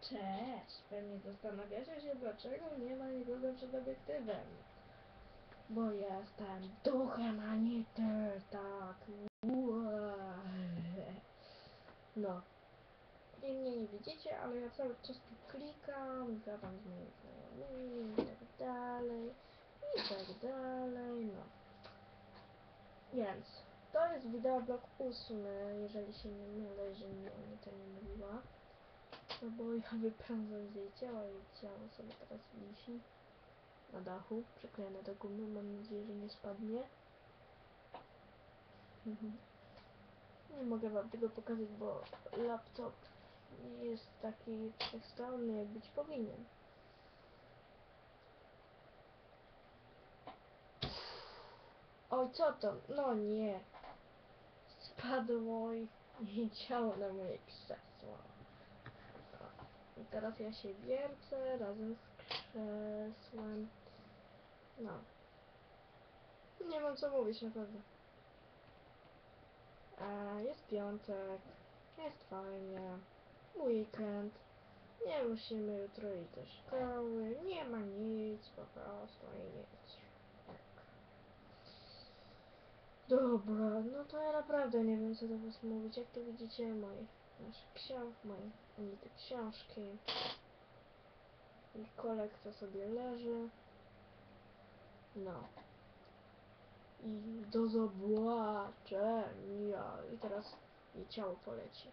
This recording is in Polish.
Cześć! Pewnie zastanawiacie się, dlaczego nie ma nikogo przed obiektywem. Bo jestem duchem, a nie ty, tak. No. I mnie nie widzicie, ale ja cały czas tu klikam, gadam z moimi znajomymi i tak dalej. No. Więc to jest wideoblog 8, jeżeli się nie mylę, jeżeli mi o to nie mówiła. No bo ja wyprządzam z jej ciała i ciało sobie teraz wisi na dachu, przyklejone do gumy, mam nadzieję, że nie spadnie. Nie mogę wam tego pokazać, bo laptop nie jest taki wszechstronny, jak być powinien. Oj, co to? No nie. Spadło i ciało na moje krzesło. I teraz ja się wiercę razem z krzesłem. No. Nie mam co mówić, naprawdę. Jest piątek, jest fajnie, weekend, nie musimy jutro iść do szkoły, nie ma nic, po prostu i nic. Tak. Dobra, no to ja naprawdę nie wiem, co do was mówić. Jak to widzicie, nasze książki i kolekcja sobie leży. No. I do zobaczenia. I teraz jej ciało poleci.